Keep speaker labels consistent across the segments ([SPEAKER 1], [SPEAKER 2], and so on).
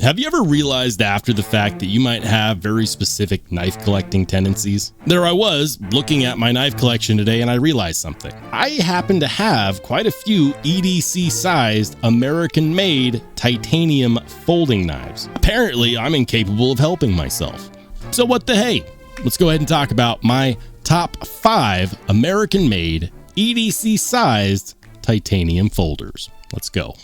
[SPEAKER 1] Have you ever realized after the fact that you might have very specific knife collecting tendencies? There I was looking at my knife collection today and I realized something. I happen to have quite a few EDC sized American-made titanium folding knives. Apparently, I'm incapable of helping myself. So what the hey? Let's go ahead and talk about my top 5 American-made EDC sized titanium folders. Let's go.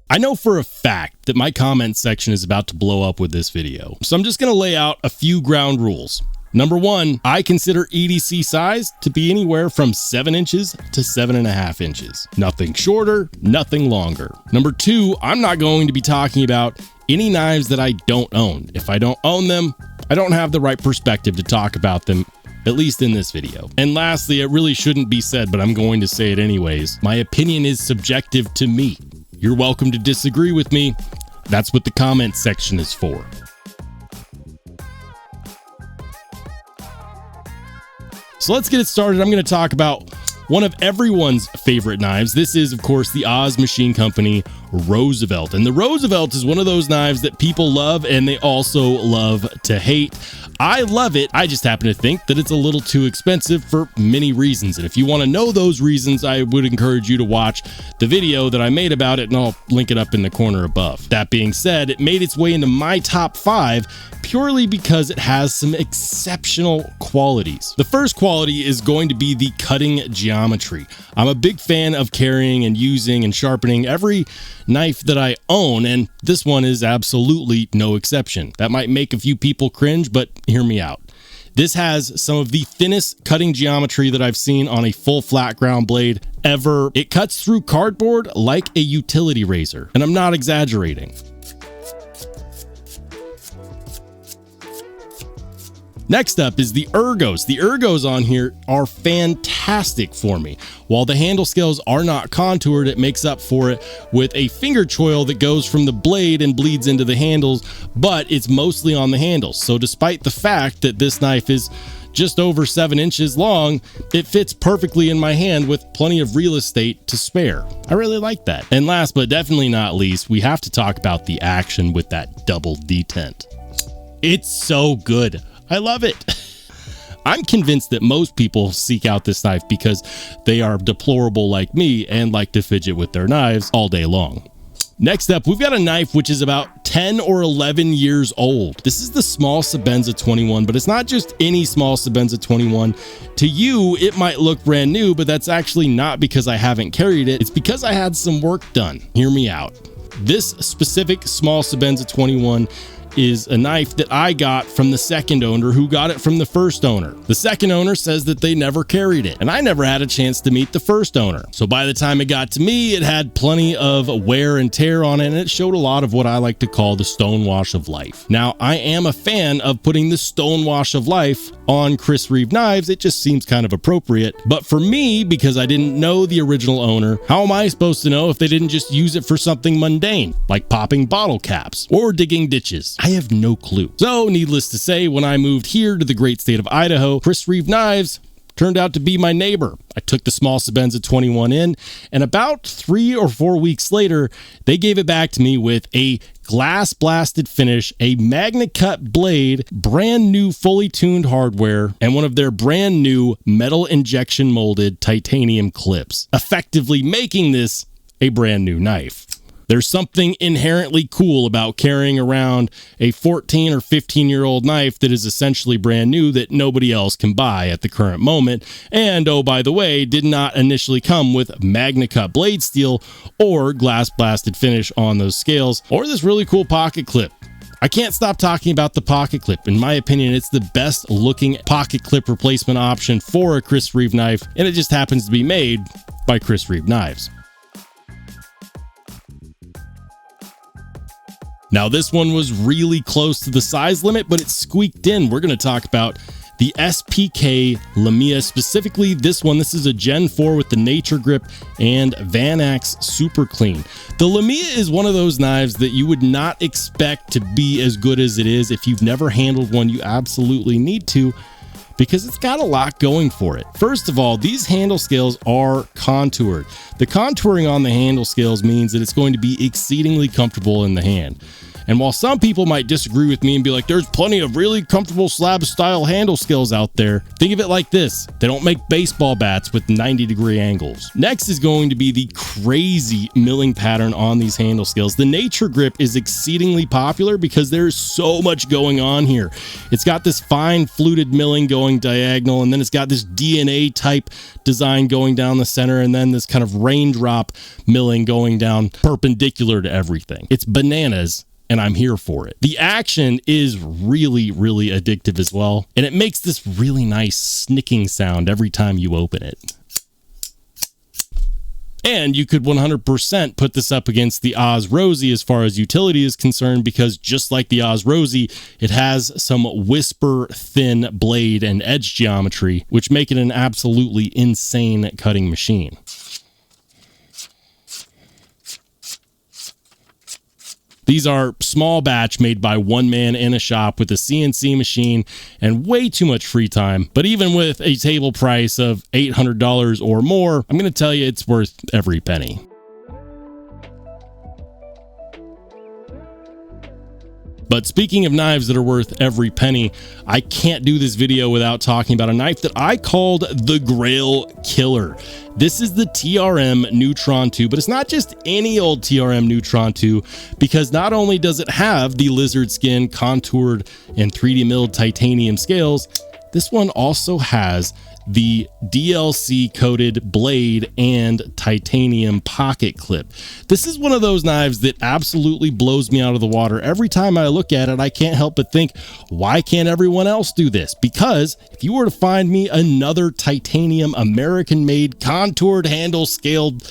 [SPEAKER 1] I know for a fact that my comment section is about to blow up with this video, so I'm just going to lay out a few ground rules. Number 1, I consider EDC size to be anywhere from 7 inches to 7.5 inches. Nothing shorter, nothing longer. Number 2, I'm not going to be talking about any knives that I don't own. If I don't own them, I don't have the right perspective to talk about them, at least in this video. And lastly, it really shouldn't be said, but I'm going to say it anyways. My opinion is subjective to me. You're welcome to disagree with me. That's what the comment section is for. So let's get it started. I'm going to talk about one of everyone's favorite knives. This is, of course, the Oz Machine Company Roosevelt. And the Roosevelt is one of those knives that people love and they also love to hate. I love it. I just happen to think that it's a little too expensive for many reasons. And if you want to know those reasons, I would encourage you to watch the video that I made about it, and I'll link it up in the corner above. That being said, it made its way into my top 5 purely because it has some exceptional qualities. The first quality is going to be the cutting geometry. I'm a big fan of carrying and using and sharpening every knife that I own, and this one is absolutely no exception. That might make a few people cringe, but hear me out. This has some of the thinnest cutting geometry that I've seen on a full flat ground blade ever. It cuts through cardboard like a utility razor, and I'm not exaggerating. Next up is the ergos. The ergos on here are fantastic for me. While the handle scales are not contoured, it makes up for it with a finger choil that goes from the blade and bleeds into the handles, but it's mostly on the handles. So despite the fact that this knife is just over 7 inches long, it fits perfectly in my hand with plenty of real estate to spare. I really like that. And last but definitely not least, we have to talk about the action with that double detent. It's so good. I love it. I'm convinced that most people seek out this knife because they are deplorable like me and like to fidget with their knives all day long. Next up, we've got a knife which is about 10 or 11 years old. This is the small Sebenza 21, but it's not just any small Sebenza 21. To you, it might look brand new, but that's actually not because I haven't carried it. It's because I had some work done. Hear me out. This specific small Sebenza 21 is a knife that I got from the second owner who got it from the first owner. The second owner says that they never carried it, and I never had a chance to meet the first owner. So by the time it got to me, it had plenty of wear and tear on it, and it showed a lot of what I like to call the stonewash of life. Now, I am a fan of putting the stonewash of life on Reeve knives. It just seems kind of appropriate. But for me, because I didn't know the original owner, how am I supposed to know if they didn't just use it for something mundane, like popping bottle caps or digging ditches? I have no clue. So needless to say, when I moved here to the great state of Idaho, Reeve knives turned out to be my neighbor. I took the small Sebenza 21 in, and about 3 or 4 weeks later, they gave it back to me with a glass blasted finish, a magna cut blade, brand new fully tuned hardware, and one of their brand new metal injection molded titanium clips, effectively making this a brand new knife. There's something inherently cool about carrying around a 14 or 15-year-old knife that is essentially brand new that nobody else can buy at the current moment. And oh, by the way, did not initially come with Magna Cut blade steel or glass blasted finish on those scales, or this really cool pocket clip. I can't stop talking about the pocket clip. In my opinion, it's the best looking pocket clip replacement option for a Reeve knife, and it just happens to be made by Reeve Knives. Now, this one was really close to the size limit, but it squeaked in. We're going to talk about the SPK Lamia, specifically this one. This is a Gen 4 with the Nature Grip and Van Axe Super Clean. The Lamia is one of those knives that you would not expect to be as good as it is. If you've never handled one, you absolutely need to, because it's got a lot going for it. First of all, these handle scales are contoured. The contouring on the handle scales means that it's going to be exceedingly comfortable in the hand. And while some people might disagree with me and be like, there's plenty of really comfortable slab style handle scales out there, think of it like this: they don't make baseball bats with 90-degree angles. Next is going to be the crazy milling pattern on these handle scales. The Nature Grip is exceedingly popular because there's so much going on here. It's got this fine fluted milling going diagonal, and then it's got this DNA type design going down the center, and then this kind of raindrop milling going down perpendicular to everything. It's bananas, and I'm here for it. The action is really, really addictive as well, and it makes this really nice snicking sound every time you open it. And you could 100% put this up against the Oz Rosie as far as utility is concerned, because just like the Oz Rosie, it has some whisper thin blade and edge geometry, which make it an absolutely insane cutting machine. These are small batch made by one man in a shop with a CNC machine and way too much free time. But even with a table price of $800 or more, I'm going to tell you it's worth every penny. But speaking of knives that are worth every penny, I can't do this video without talking about a knife that I called the Grail Killer. This is the TRM Neutron 2, but it's not just any old TRM Neutron 2, because not only does it have the lizard skin contoured and 3D milled titanium scales, this one also has the DLC coated blade and titanium pocket clip. This is one of those knives that absolutely blows me out of the water. Every time I look at it, I can't help but think, why can't everyone else do this? Because if you were to find me another titanium American made contoured handle scaled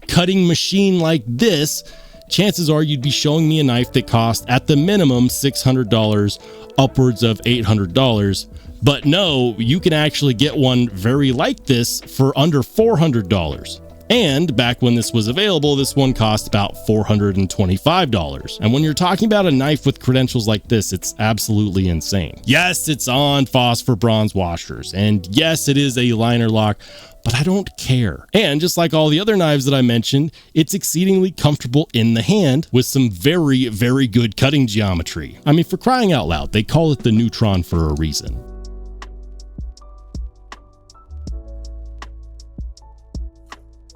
[SPEAKER 1] cutting machine like this, chances are you'd be showing me a knife that cost at the minimum $600, upwards of $800. But no, you can actually get one very like this for under $400. And back when this was available, this one cost about $425. And when you're talking about a knife with credentials like this, it's absolutely insane. Yes, it's on phosphor bronze washers, and yes, it is a liner lock, but I don't care. And just like all the other knives that I mentioned, it's exceedingly comfortable in the hand with some very, very good cutting geometry. I mean, for crying out loud, they call it the Neutron for a reason.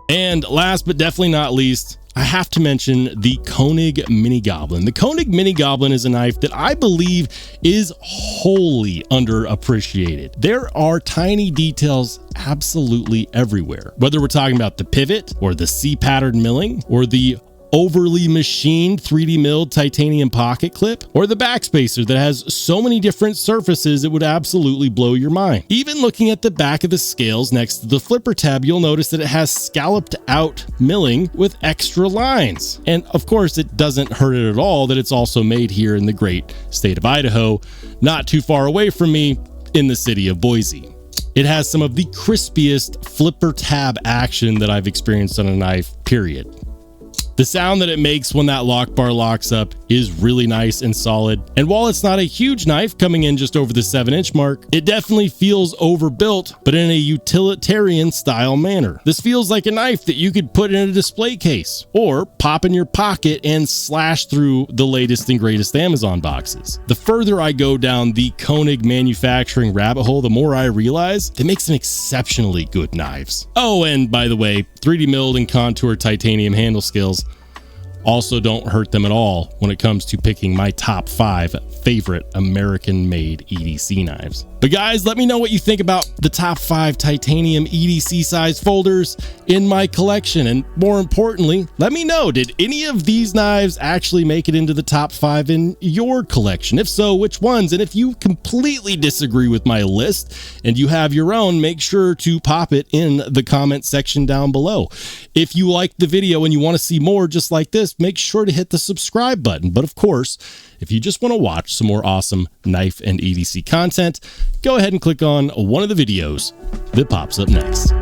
[SPEAKER 1] And last but definitely not least, I have to mention the Koenig Mini Goblin. The Koenig Mini Goblin is a knife that I believe is wholly underappreciated. There are tiny details absolutely everywhere. Whether we're talking about the pivot or the C-pattern milling or the overly machined 3D milled titanium pocket clip, or the backspacer that has so many different surfaces it would absolutely blow your mind. Even looking at the back of the scales next to the flipper tab, you'll notice that it has scalloped out milling with extra lines. And of course, it doesn't hurt it at all that it's also made here in the great state of Idaho, not too far away from me in the city of Boise. It has some of the crispiest flipper tab action that I've experienced on a knife, period. The sound that it makes when that lock bar locks up is really nice and solid. And while it's not a huge knife coming in just over the 7-inch mark, it definitely feels overbuilt, but in a utilitarian style manner. This feels like a knife that you could put in a display case or pop in your pocket and slash through the latest and greatest Amazon boxes. The further I go down the Koenig manufacturing rabbit hole, the more I realize they make some exceptionally good knives. Oh, and by the way, 3D milled and contoured titanium handle scales also don't hurt them at all when it comes to picking my top 5 favorite American-made EDC knives. But guys, let me know what you think about the top 5 titanium EDC size folders in my collection. And more importantly, let me know, did any of these knives actually make it into the top 5 in your collection? If so, which ones? And if you completely disagree with my list and you have your own, make sure to pop it in the comment section down below. If you liked the video and you want to see more just like this, make sure to hit the subscribe button. But of course, if you just want to watch some more awesome knife and EDC content, go ahead and click on one of the videos that pops up next.